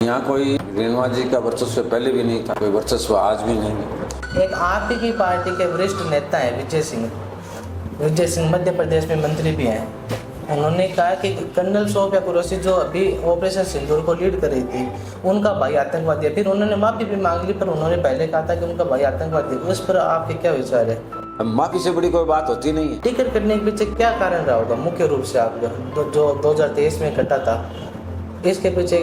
यहाँ कोई रेणुका जी का वर्चस्व पहले भी नहीं था, कोई वर्चस्व आज भी नहीं है। एक आप ही की पार्टी के वरिष्ठ नेता हैं विजय सिंह मध्य प्रदेश में मंत्री भी हैं। उन्होंने कहा कि कर्नल शोभिया कुरैशी जो अभी ऑपरेशन सिंदूर को लीड कर रही थी, उनका भाई आतंकवादी है। फिर उन्होंने माफी भी मांग ली, पर उन्होंने पहले कहा था कि उनका भाई आतंकवादी है। उस पर आपके क्या विचार है? अब माफी से बड़ी कोई बात होती नहीं है। टिकट कटने के पीछे क्या कारण रहा होगा मुख्य रूप से आप जो 2023 में कटा था, इसके पीछे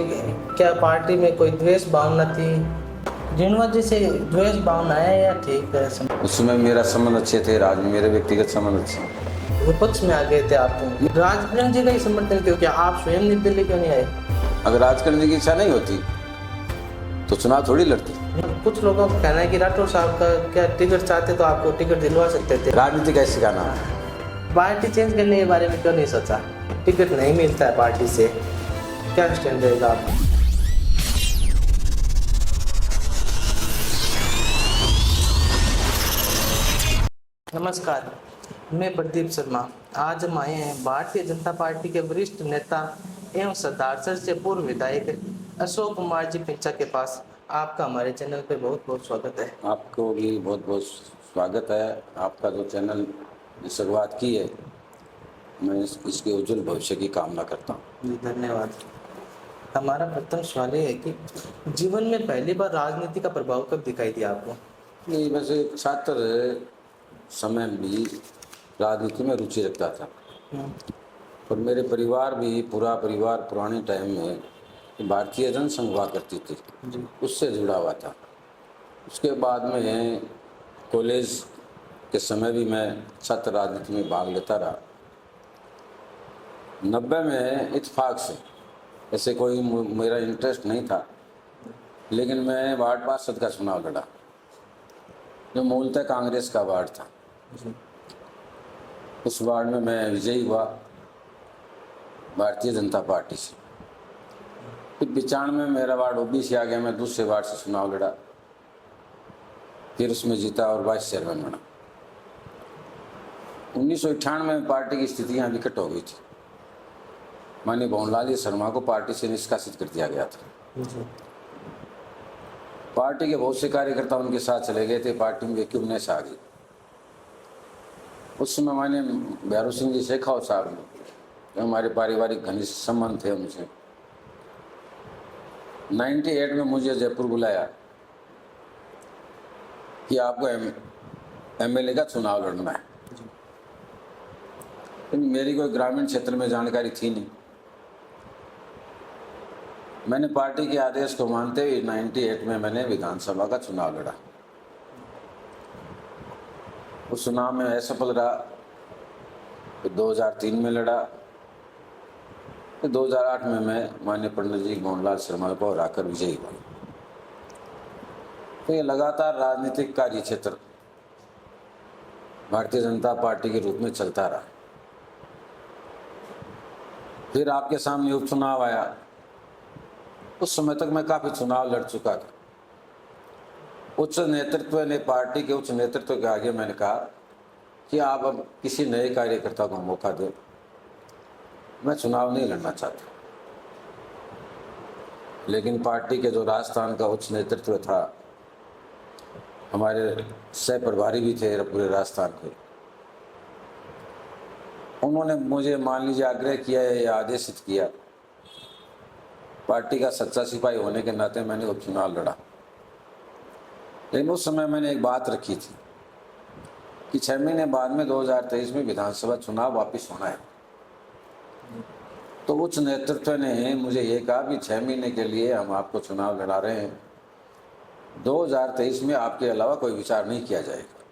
क्या पार्टी में कोई द्वेष भावना थी? रेणुका जी से द्वेष भावना है या ठीक है? उसमें मेरा संबंध अच्छे थे, राज में मेरे व्यक्तिगत संबंध अच्छे। विपक्ष में आ गए थे आप तो। राजकरण जी का ही समर्थन क्यों किया? आप स्वयं नई दिल्ली क्यों नहीं आए? अगर राजकरण जी की इच्छा नहीं होती तो चुनाव थोड़ी लड़ती। कुछ लोगों का कहना है कि राठौर साहब का क्या टिकट चाहते तो आपको टिकट दिलवा सकते थे। राजनीति कैसे सिखाना? पार्टी चेंज करने के बारे में क्यों नहीं सोचा? टिकट नहीं मिलता है पार्टी से, क्या स्टैंड रहेगा आपका? नमस्कार, मैं प्रदीप शर्मा। आज हम आए हैं भारतीय जनता पार्टी के वरिष्ठ नेता एवं सरदारसर से पूर्व विधायक अशोक कुमार जी पिंचा के पास। आपका हमारे चैनल पे बहुत बहुत स्वागत है। आपको भी बहुत बहुत स्वागत है। आपका जो चैनल ने शुरुआत की है, मैं इसके उज्जवल भविष्य की कामना करता हूँ। जी धन्यवाद। हमारा प्रथम सवाल ये है कि जीवन में पहली बार राजनीति का प्रभाव कब दिखाई दिया आपको? नहीं, वैसे छात्र समय भी राजनीति में रुचि रखता था, और मेरे परिवार भी, पूरा परिवार पुराने टाइम में भारतीय जनसंघ हुआ करती थी, उससे जुड़ा हुआ था। उसके बाद में कॉलेज के समय भी मैं छात्र राजनीति में भाग लेता रहा। 90 में इत्तेफाक से, ऐसे कोई मेरा इंटरेस्ट नहीं था, लेकिन मैं वार्ड पार्षद का चुनाव लड़ा, जो मूलतः कांग्रेस का वार्ड था। उस वार्ड में मैं विजयी हुआ भारतीय जनता पार्टी से। फिर 95 में मेरा वार्ड ओबीसी आ गया, मैं दूसरे वार्ड से चुनाव लड़ा, फिर उसमें जीता और वाइस चेयरमैन बना। 1998 में पार्टी की स्थितियां विकट हो गई थी। माननीय भवनलाल शर्मा को पार्टी से निष्कासित कर दिया गया था। पार्टी के बहुत से कार्यकर्ता उनके साथ चले गए थे, पार्टी में वैक्यूमनेस आ गई। उस समय मैंने भैरू सिंह जी शेखावत साहब ने, हमारे पारिवारिक घनिष्ठ संबंध थे उनसे, 98 में मुझे जयपुर बुलाया कि आपको एमएलए का चुनाव लड़ना है। लेकिन मेरी कोई ग्रामीण क्षेत्र में जानकारी थी नहीं। मैंने पार्टी के आदेश को मानते हुए 98 में मैंने विधानसभा का चुनाव लड़ा। उस चुनाव में असफल रहा। फिर 2003 में लड़ा। फिर 2008 में मैं माननीय पंडित जी भवनलाल शर्मा को हराकर विजयी हुआ। तो ये लगातार राजनीतिक कार्य क्षेत्र भारतीय जनता पार्टी के रूप में चलता रहा। फिर आपके सामने उपचुनाव आया। उस समय तक मैं काफी चुनाव लड़ चुका था। उच्च नेतृत्व ने, पार्टी के उच्च नेतृत्व के आगे मैंने कहा कि आप अब किसी नए कार्यकर्ता को मौका दो, मैं चुनाव नहीं लड़ना चाहता। लेकिन पार्टी के जो राजस्थान का उच्च नेतृत्व था, हमारे सह प्रभारी भी थे पूरे राजस्थान के, उन्होंने मुझे मान लीजिए आग्रह किया या आदेशित किया। पार्टी का सच्चा सिपाही होने के नाते मैंने उपचुनाव लड़ा। लेकिन उस समय मैंने एक बात रखी थी कि 6 महीने बाद में 2023 में विधानसभा चुनाव वापस होना है। तो उच्च नेतृत्व ने मुझे ये कहा कि 6 महीने के लिए हम आपको चुनाव लड़ा रहे हैं, 2023 में आपके अलावा कोई विचार नहीं किया जाएगा।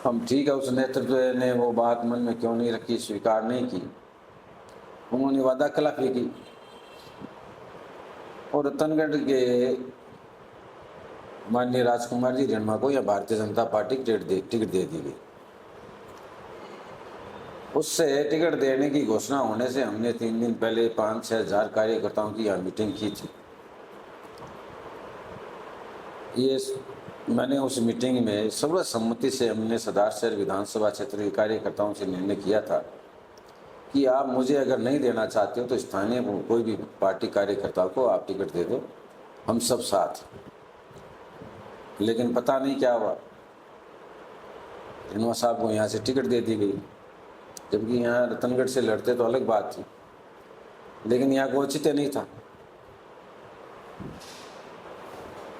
हम ठीक है, उस नेतृत्व ने वो बात मन में क्यों नहीं रखी, स्वीकार नहीं की। उन्होंने वादा खिलाफी की और रतनगढ़ के माननीय राजकुमार जी रेणुका को या भारतीय जनता पार्टी की टिकट दे दी गई। उससे टिकट देने की घोषणा होने से हमने 3 दिन पहले 5-6 हजार कार्यकर्ताओं की यहाँ मीटिंग की थी। ये मैंने उस मीटिंग में सर्वसम्मति से हमने सरदारसर विधानसभा क्षेत्र के कार्यकर्ताओं से निर्णय किया था कि आप मुझे अगर नहीं देना चाहते हो तो स्थानीय कोई भी पार्टी कार्यकर्ता को आप टिकट दे दो, हम सब साथ। लेकिन पता नहीं क्या हुआ, रेणुका साहब को यहाँ से टिकट दे दी गई, जबकि यहाँ रतनगढ़ से लड़ते तो अलग बात थी, लेकिन यहाँ को औचित्य नहीं था।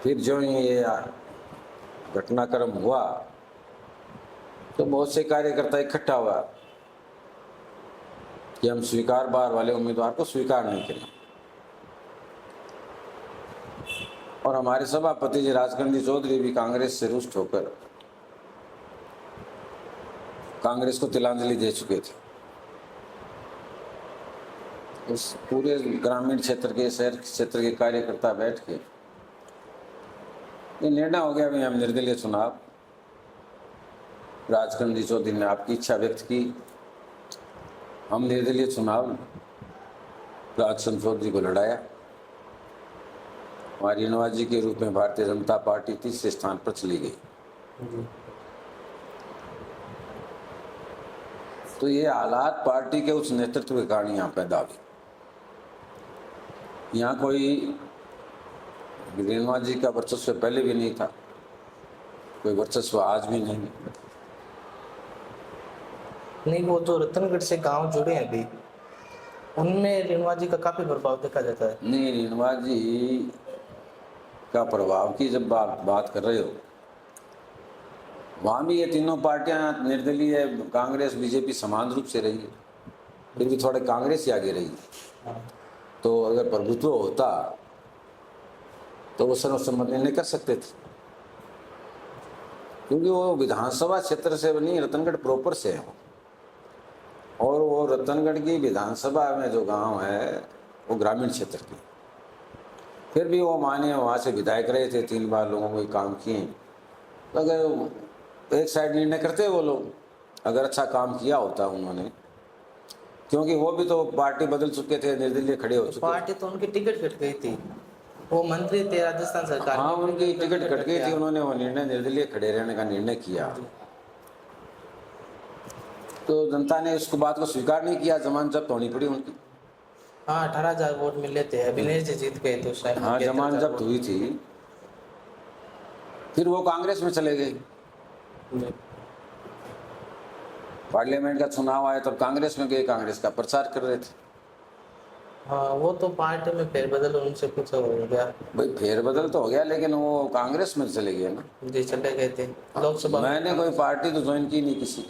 फिर जो ये घटनाक्रम हुआ तो बहुत से कार्यकर्ता इकट्ठा हुआ कि हम स्वीकार बार वाले उम्मीदवार को स्वीकार नहीं करें। और हमारे सभापति जी राजकंडी चौधरी भी कांग्रेस से रुष्ट होकर कांग्रेस को तिलांजलि दे चुके थे। उस पूरे ग्रामीण क्षेत्र के, शहर क्षेत्र के कार्यकर्ता बैठ के ये निर्णय हो गया, भाई हम निर्दलीय चुनाव। राजकंडी चौधरी ने आपकी इच्छा व्यक्त की, हम निर्दलीय चुनाव राजचंद्र चौधरी को लड़ाया। हमारी रेणुका जी के रूप में भारतीय जनता पार्टी तीसरे स्थान पर चली गई। तो ये हालात पार्टी के उस नेतृत्व के कारण यहाँ पैदा हुई। यहाँ कोई रेणुका जी का वर्चस्व पहले भी नहीं था, कोई वर्चस्व आज भी नहीं। नहीं, वो जो रतनगढ़ से गांव जुड़े हैं अभी, उनमें रेणुका जी का काफी प्रभाव देखा जाता है। नहीं, रेणुका जी का प्रभाव की जब बात कर रहे हो, वहाँ भी ये तीनों पार्टियां निर्दलीय, कांग्रेस बीजेपी समान रूप से रही है, फिर भी थोड़े कांग्रेस ही आगे रही। तो अगर प्रभुत्व होता तो वो सर्वसम्मत निर्णय कर सकते थे, क्योंकि वो विधानसभा क्षेत्र से नहीं, रतनगढ़ प्रॉपर से है। और वो रतनगढ़ की विधानसभा में जो गांव है वो ग्रामीण क्षेत्र की। फिर भी वो माने वहाँ से विधायक रहे थे, 3 बार लोगों को काम किए। तो अगर एक साइड निर्णय करते वो लोग, अगर अच्छा काम किया होता उन्होंने, क्योंकि वो भी तो पार्टी बदल चुके थे, निर्दलीय खड़े हो चुके। पार्टी तो उनकी टिकट कट गई थी, वो मंत्री थे राजस्थान सरकार। हाँ, उनकी टिकट कट गई थी, उन्होंने वो निर्णय निर्दलीय खड़े रहने का निर्णय किया। तो जनता ने उसको बात को स्वीकार नहीं किया, जमानत जब्त होनी पड़ी उनकी। हाँ, 18,000 वोट मिले थे, अभिनेश जी जीत गए थे उस टाइम। हाँ, जमानत जब्त हुई थी। फिर वो कांग्रेस में चले गए। पार्लियामेंट का चुनाव आया तब कांग्रेस में गए, कांग्रेस का प्रचार कर रहे थे। हाँ, वो तो पार्टी में फेरबदल उनसे कुछ हो गया। भाई फेरबदल तो हो गया, लेकिन वो कांग्रेस में चले गए ना। जी, चले गए थे लोकसभा। मैंने कोई पार्टी तो ज्वाइन की नहीं, किसी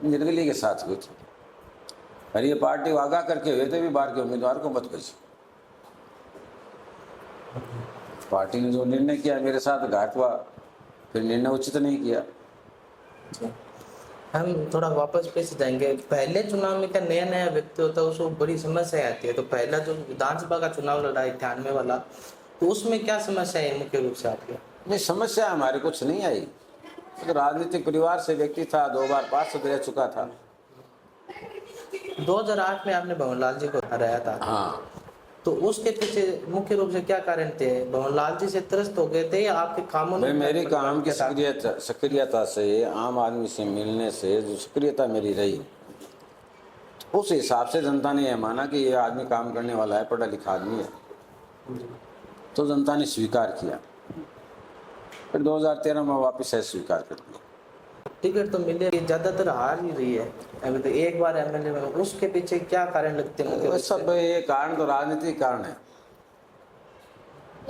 निर्दलीय के साथ हुए थे। और ये पार्टी वादा करके हुए थे भी बाहर के उम्मीदवार को मत भेजो। पार्टी ने जो निर्णय किया मेरे साथ घात हुआ, फिर निर्णय उचित नहीं किया। हम थोड़ा वापस पे से जाएंगे। पहले चुनाव में क्या नया नया व्यक्ति होता है, उसको बड़ी समस्या आती है। तो पहला जो विधानसभा का चुनाव लड़ा 98 वाला, तो उसमें क्या समस्या है मुख्य रूप से आपकी? नहीं, समस्या हमारे कुछ नहीं आई। तो राजनीतिक परिवार से व्यक्ति था, 2 बार पार्षद रह चुका था। 2008 में आपने भवनलाल जी को हराया था। हाँ, तो उसके पीछे मुख्य रूप से क्या कारण थे? भवनलाल जी से त्रस्त हो गए थे या आपके कामों में? मेरे काम की सक्रियता से, आम आदमी से मिलने से जो सक्रियता मेरी रही, उस हिसाब से जनता ने यह माना कि ये आदमी काम करने वाला है, पढ़ा लिखा आदमी है। तो जनता ने स्वीकार किया। फिर 2013 में वापस है स्वीकार कर दिया। टिकट तो मिले, ज्यादातर हार ही रही है अभी तो, एक बार एमएलए में। उसके पीछे क्या कारण लगते हैं? सब ये कारण तो राजनीतिक कारण है,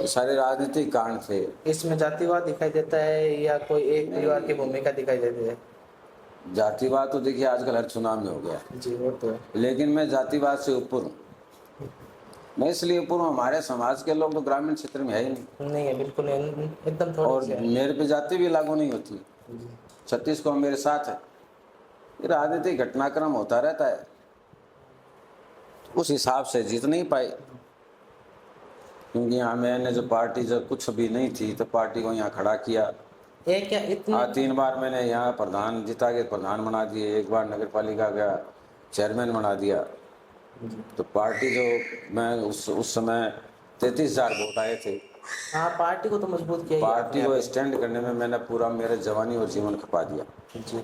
सारे राजनीतिक कारण थे। इसमें जातिवाद दिखाई देता है या कोई एक परिवार की भूमिका दिखाई देती है? जातिवाद तो देखिए आजकल हर चुनाव में हो गया। जी, वो तो है। लेकिन मैं जातिवाद से ऊपर हूँ। मैं इसलिए ऊपर हूँ, हमारे समाज के लोग तो ग्रामीण क्षेत्र में है ही नहीं है, बिल्कुल नहीं, एकदम थोड़ा। और मेरे पे जाति भी लागू नहीं होती। 36 को मेरे साथ है। ये राजनीतिक घटनाक्रम होता रहता है, उस हिसाब से जीत नहीं पाए। क्योंकि यहाँ मैंने जो पार्टी जब कुछ भी नहीं थी तो पार्टी को यहाँ खड़ा किया। एक क्या इतना? 3 बार मैंने यहाँ प्रधान जिता के प्रधान बना दिए, 1 बार नगर पालिका का चेयरमैन बना दिया। तो पार्टी जो मैं उस समय 33,000 वोट आए थे। हाँ, पार्टी को तो मजबूत किया। पार्टी को स्टैंड करने में मैंने पूरा मेरे जवानी और जीवन खपा दिया। जी।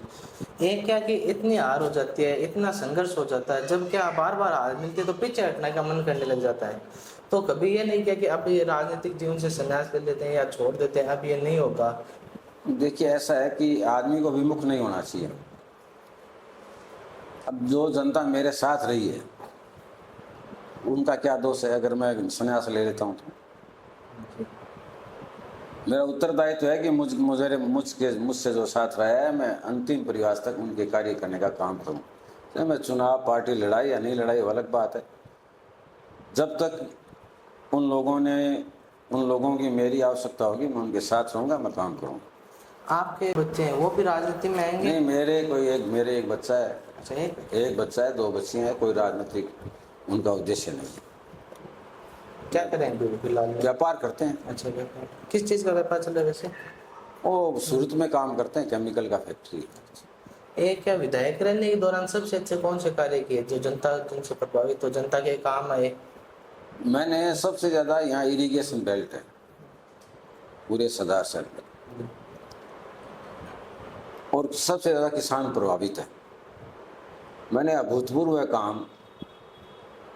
एक क्या कि इतनी हार हो जाती है, इतना संघर्ष हो जाता है, जब क्या बार बार हार मिलती है तो पीछे हटने का मन करने लग जाता है। तो कभी ये नहीं किया कि अब ये राजनीतिक जीवन से संन्यास कर लेते हैं या छोड़ देते हैं, अब ये नहीं होगा? देखिए, ऐसा है कि आदमी को विमुख नहीं होना चाहिए। अब जो जनता मेरे साथ रही है उनका क्या दोष है अगर मैं संन्यास ले लेता हूँ तो? मेरा उत्तरदायित्व है कि मुझसे जो साथ रहा है मैं अंतिम प्रयास तक उनके कार्य करने का काम करूँ। चाहे मैं चुनाव पार्टी लड़ाई या नहीं लड़ाई वो अलग बात है। जब तक उन लोगों की मेरी आवश्यकता होगी मैं उनके साथ रहूँगा, मैं काम करूँगा। आपके बच्चे हैं वो भी राजनीति में आएंगे? नहीं, मेरे एक बच्चा है। अच्छा, एक बच्चा है, 2 बच्चियाँ हैं। कोई राजनीतिक उनका उद्देश्य नहीं है। क्या करेंगे फिलहाल? व्यापार करते हैं। अच्छा, व्यापार किस चीज़ का व्यापार चल रहा है वैसे? वो सूरत में काम करते हैं, केमिकल का फैक्ट्री। एक क्या विधायक रहने के दौरान सबसे अच्छे कौन से कार्य किए जो जनता जिनसे प्रभावित हो, जनता के काम आए? मैंने सबसे ज़्यादा यहाँ इरिगेशन बेल्ट है पूरे सरदार शहर में, और सबसे ज़्यादा किसान प्रभावित है। मैंने अभूतपूर्व काम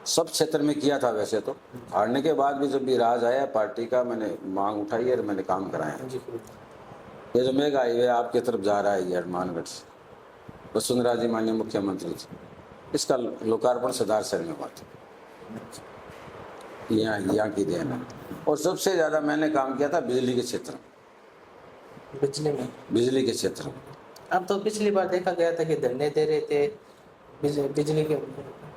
सब क्षेत्र में किया था। वैसे तो हारने के बाद भी जब भी राज आया पार्टी का मैंने मांग उठाई और मैंने काम कराया। ये जो मेगा हाईवे आपकी तरफ जा रहा है ये हनुमानगढ़ से, वसुंधरा जी माननीय मुख्यमंत्री जी, इसका लोकार्पण सरदार शहर में हुआ था। यहाँ की देन है। और सबसे ज़्यादा मैंने काम किया था बिजली के क्षेत्र में। बिजली के क्षेत्र में अब तो पिछली बार देखा गया था कि धरने दे रहे थे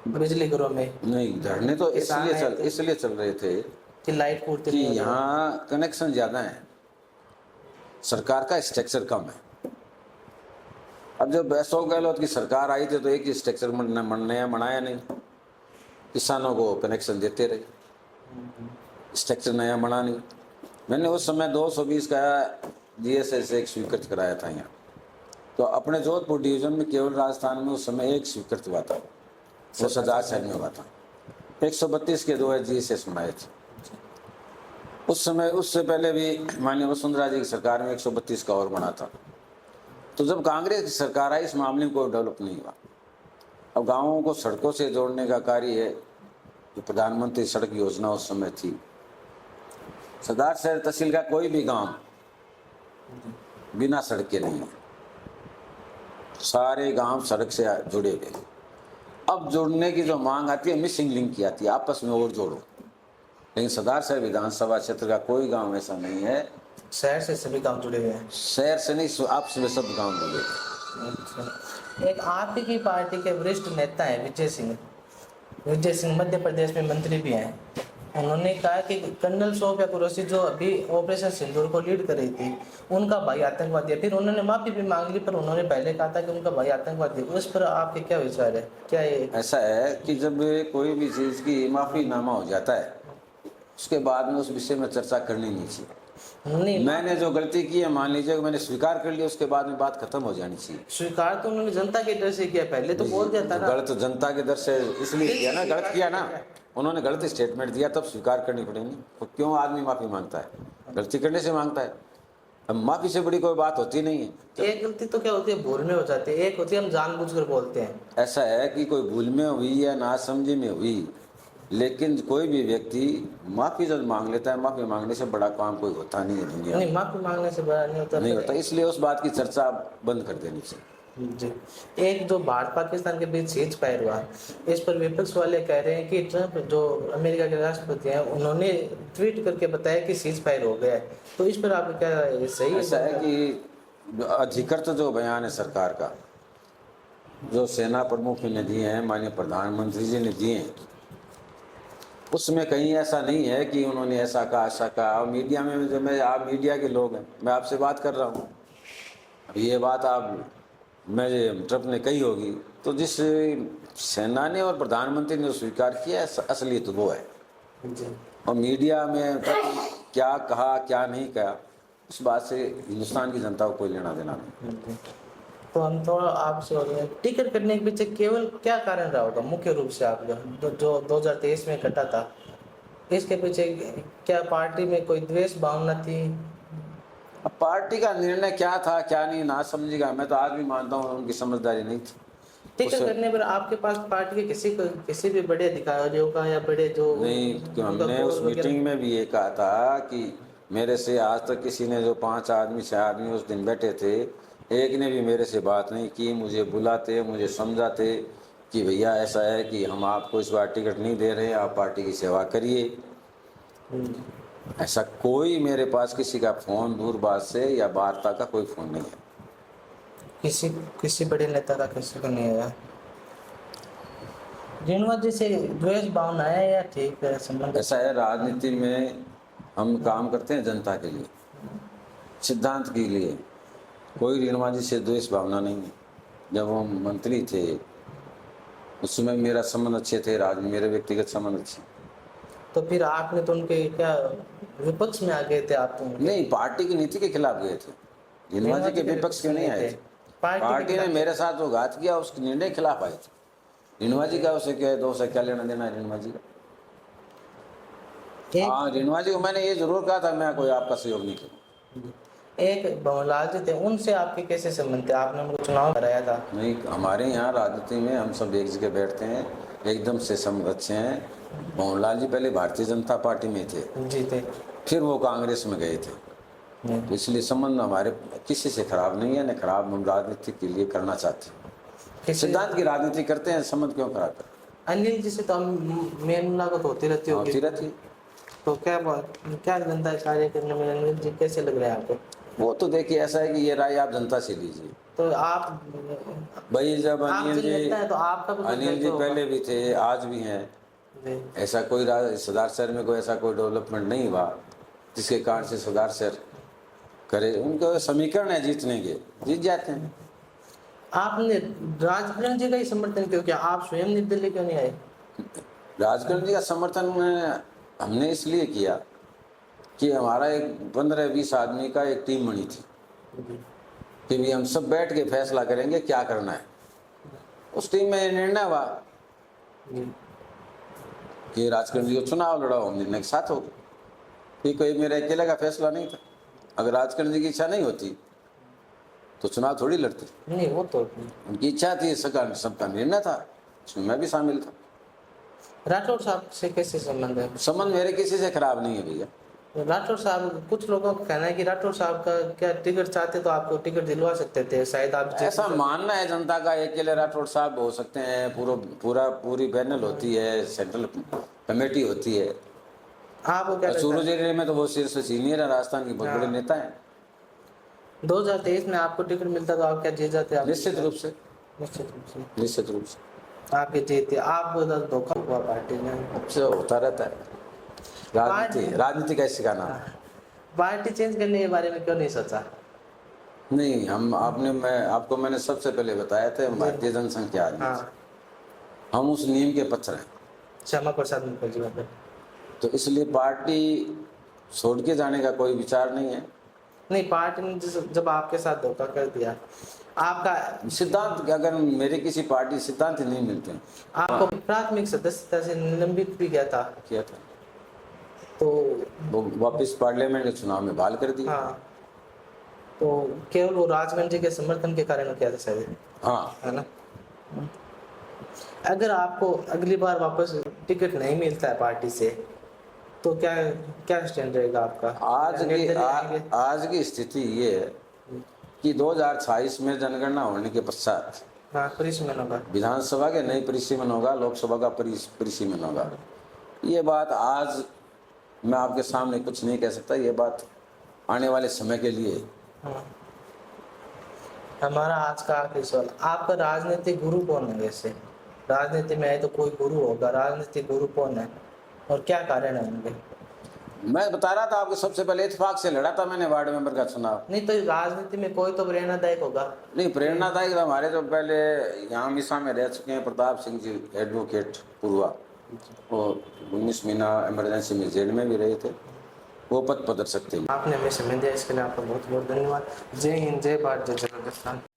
बिजली घरों में। नहीं, धरने तो इसलिए चल रहे थे कि लाइट पूर्ति कि यहाँ कनेक्शन ज़्यादा है, सरकार का स्ट्रक्चर कम है। अब जब अशोक गहलोत की सरकार आई थी तो एक ही स्ट्रक्चर नया बनाया नहीं, किसानों को कनेक्शन देते रहे, स्ट्रक्चर नया बना नहीं। मैंने उस समय 220 का GSS एक स्वीकृत कराया था यहाँ। तो अपने जोधपुर डिवीजन में केवल राजस्थान में उस समय एक स्वीकृत हुआ था, वो सरदार शहर में हुआ था। 132 के 2 GSS बनाए थे उस समय। उससे पहले भी माननीय वसुंधरा जी की सरकार में 132 का और बना था। तो जब कांग्रेस की सरकार आई इस मामले में कोई डेवलप नहीं हुआ। अब गाँवों को सड़कों से जोड़ने का कार्य है, जो प्रधानमंत्री सड़क योजना उस समय थी। सरदार शहर तहसील का कोई भी गांव बिना सड़क के नहीं है, सारे गांव सड़क से जुड़े हुए। अब जुड़ने की जो मांग आती है, मिसिंग लिंक की आती है, आपस में और जोड़ो। लेकिन सरदार शहर विधानसभा क्षेत्र का कोई गांव ऐसा नहीं है। शहर से सभी गांव जुड़े हुए हैं। शहर से नहीं, आपस में सब गांव जुड़े हुए। अच्छा, एक आपकी पार्टी के वरिष्ठ नेता हैं विजय सिंह मध्य प्रदेश में मंत्री भी हैं। उन्होंने कहा कि कर्नल सोफिया कुरैशी जो अभी ऑपरेशन सिंदूर को लीड कर रही थी उनका भाई आतंकवादी है। फिर उन्होंने माफी भी मांग ली, पर उन्होंने पहले कहा था कि उनका भाई आतंकवादी है। उस पर आपके क्या विचार है? क्या ये ऐसा है कि जब कोई भी चीज़ की माफीनामा हो जाता है उसके बाद में उस विषय में चर्चा करनी नहीं चाहिए। नहीं, मैंने जो गलती की है मान लीजिए कि मैंने स्वीकार कर लिया, उसके बाद में बात खत्म हो जानी चाहिए। स्वीकार तो उन्होंने जनता के डर से किया, पहले तो बोल दिया था ना। गलत जनता के डर से इसलिए किया ना, गलत किया ना, उन्होंने गलत स्टेटमेंट दिया, तब स्वीकार करनी पड़ेगी। तो क्यों आदमी माफी मांगता है? गलती करने से मांगता है। अब माफी से बड़ी कोई बात होती नहीं है। एक गलती तो क्या होती है, भूल में हो जाती है, एक होती है हम जानबूझकर बोलते हैं। ऐसा है कि कोई भूल में हुई या नासमझी में हुई, लेकिन कोई भी व्यक्ति माफी जब मांग लेता है, माफी मांगने से बड़ा काम कोई होता नहीं है दुनिया में। नहीं, माफी मांगने से बड़ा नहीं होता। इसलिए उस बात की चर्चा बंद कर देनी चाहिए। जी, एक जो भारत पाकिस्तान के बीच सीज फायर हुआ, इस पर विपक्ष वाले कह रहे हैं कि ट्रंप जो अमेरिका के राष्ट्रपति हैं उन्होंने ट्वीट करके बताया कि सीज फायर हो गया है। तो इस पर आप क्या सही? ऐसा है कि अधिकृत जो बयान है सरकार का, जो सेना प्रमुख ने दिए हैं, माननीय प्रधानमंत्री जी ने दिए हैं, उसमें कहीं ऐसा नहीं है कि उन्होंने ऐसा कहा। और मीडिया में जो आप मीडिया के लोग हैं, मैं आपसे बात कर रहा हूँ, अब ये बात ट्रंप ने कही होगी, तो जिस सेना ने और प्रधानमंत्री ने स्वीकार किया असलियत वो है। और मीडिया में क्या कहा क्या नहीं कहा, उस बात से हिंदुस्तान की जनता को कोई लेना देना नहीं। तो हम थोड़ा आपसे हो रहे हैं, टिकट कटने के पीछे केवल क्या कारण रहा होगा मुख्य रूप से? आप जो 2023 में कटा था, इसके पीछे क्या पार्टी में कोई द्वेष भावना थी? अब पार्टी का निर्णय क्या था क्या नहीं ना समझेगा, मैं तो आज भी मानता हूँ उनकी समझदारी नहीं थी। टिकट उसे- करने पर आपके पास पार्टी के किसी भी बड़े अधिकारियों का या बड़े जो नहीं, कि उनका हमने कॉल उस वगैरह- मीटिंग में भी ये कहा था कि मेरे से आज तक किसी ने, जो 5 आदमी 6 आदमी उस दिन बैठे थे, एक ने भी मेरे से बात नहीं की, मुझे बुलाते, मुझे समझाते कि भैया ऐसा है कि हम आपको इस बार टिकट नहीं दे रहे हैं, आप पार्टी की सेवा करिए। ऐसा कोई मेरे पास किसी का फ़ोन दूरभाष से या वार्ता का कोई फ़ोन नहीं है। किसी बड़े नेता का किसी को नहीं आया। रेणुका जी से द्वेष भावना है या ठीक है संबंध? ऐसा है, राजनीति में हम काम करते हैं जनता के लिए, सिद्धांत के लिए। कोई रेणुका जी से द्वेष भावना नहीं है। जब हम मंत्री थे उस समय मेरा संबंध अच्छे थे, मेरे व्यक्तिगत संबंध अच्छे। तो फिर आपने तो उनके क्या विपक्ष में आ गए थे आप तो? नहीं, पार्टी की नीति के खिलाफ गए थे। रेणुका जी के विपक्ष क्यों नहीं आए थे? पार्टी ने मेरे साथ जो घात किया उसके निर्णय के खिलाफ आए थे। रेणुका जी का उसे क्या है, दोस्त है, क्या लेना देना है रेणुका जी का? हाँ, रेणुका जी को मैंने ये जरूर कहा था मैं कोई आपका सहयोग नहीं करूँ। एक भंवरलाल जी थे, उनसे आपके कैसे संबंध थे? आपने उनको चुनाव कराया था? नहीं, हमारे यहाँ राजनीति में हम सब एक जगह बैठते हैं, एकदम से संबंध अच्छे हैं। भंवरलाल जी पहले भारतीय जनता पार्टी में थे, जी थे, फिर वो कांग्रेस में गए थे, तो इसलिए संबंध हमारे किसी से खराब नहीं है, न खराब हम राजनीति के लिए करना चाहते हैं। सिद्धांत की राजनीति करते हैं, संबंध क्यों खराब करते? अनिल जी से तो मेल मुलाकात होती रहती होगी। होती रहती है। तो क्या जनता कार्य करने में अनिल जी कैसे लग रहे हैं आपको? वो तो देखिए, ऐसा है कि ये राय आप जनता से लीजिए। तो आप भाई, जब आप अनिल जो नेता है तो आपका भी कुछ अनिल जी दायित्व होगा। पहले भी थे, आज भी हैं। जी। ऐसा कोई सदार शहर में कोई ऐसा कोई डेवलपमेंट नहीं हुआ जिसके कारण से सदार शहर करे। उनका समीकरण है जीतने के, जीत जाते हैं। आपने राजकरण जी का ही समर्थन क्यों किया? आप स्वयं निर्दलीय क्यों नहीं आए? राजकरण जी का समर्थन हमने इसलिए किया कि हमारा एक 15-20 आदमी का एक टीम बनी थी कि भी हम सब बैठ के फैसला करेंगे क्या करना है। उस टीम में निर्णय हुआ कि राजकरण जी को चुनाव लड़ाओ, हम निर्णय के साथ हो गए। कि कोई मेरे अकेले का फैसला नहीं था। अगर राजकरण जी की इच्छा नहीं होती तो चुनाव थोड़ी लड़ते। नहीं, वो तो उनकी इच्छा थी, सबका निर्णय था, उसमें मैं भी शामिल था। राठौर साहब से कैसे संबंध है? संबंध मेरे किसी से खराब नहीं है भैया। राठौर साहब, कुछ लोगों का कहना है कि राठौर साहब का क्या टिकट चाहते तो आपको टिकट दिलवा सकते थे, शायद आप ऐसा मानना है जनता का। अकेले राठौर साहब हो सकते हैं, पूरी पैनल होती है, सेंट्रल कमेटी होती है। आपको क्या सूरज एरिया में तो वो सिर से सीनियर है, राजस्थान के बहुत बड़े नेता हैं। 2023 में आपको टिकट मिलता तो आप क्या जीत जाते? आप निश्चित रूप से, निश्चित रूप से आपके जीते। आपको तो धोखा हुआ पार्टी में। सबसे होता रहता है। राजनीति कैसे का नाम है। पार्टी चेंज करने के बारे में क्यों नहीं सोचा? नहीं, आपको मैंने सबसे पहले बताया था, हम भारतीय जनसंघ के आदमी हैं। हम उस नियम के पत्र हैं, श्यामा प्रसाद मुखर्जी का। तो इसलिए पार्टी छोड़ के जाने का कोई विचार नहीं है। नहीं, पार्टी ने जब आपके साथ धोखा कर दिया, आपका सिद्धांत, अगर मेरे किसी पार्टी सिद्धांत ही नहीं मिलते हैं। आपको प्राथमिक सदस्यता से निलंबित भी किया था। तो वो वापस पार्लियामेंट के चुनाव में बहाल कर दिया। हाँ, तो केवल वो राजगंज जी के समर्थन के कारण किया था शायद। हाँ, है ना? अगर आपको अगली बार वापस टिकट नहीं मिलता है पार्टी से तो क्या स्टैंड रहेगा आपका? आज की स्थिति ये है कि 2028 में जनगणना होने के पश्चात परिसीमन होगा, विधानसभा के नई परिसीमन होगा, लोकसभा का परिसीमन होगा। ये बात आज मैं आपके सामने कुछ नहीं कह सकता, ये बात आने वाले समय के लिए। हमारा आज का आखिरी सवाल, आपका राजनीतिक गुरु कौन है? वैसे राजनीति में है तो कोई गुरु होगा, राजनीतिक गुरु कौन है और क्या कारण है उनके? मैं बता रहा था आपको, सबसे पहले इत्तेफाक से लड़ा था मैंने वार्ड मेंबर का चुनाव। नहीं, तो राजनीति में कोई तो प्रेरणादायक होगा। नहीं, प्रेरणादायक हमारे जो पहले यहाँ मिसा में रह चुके हैं, प्रताप सिंह जी एडवोकेट पूर्वा, वो 19 महीना इमरजेंसी में जेल में भी रहे थे, वो पद पदर सकते हैं। आपने हमें समय दिया, इसके लिए आपका बहुत बहुत धन्यवाद। जय हिंद, जय भारत, जय जगत।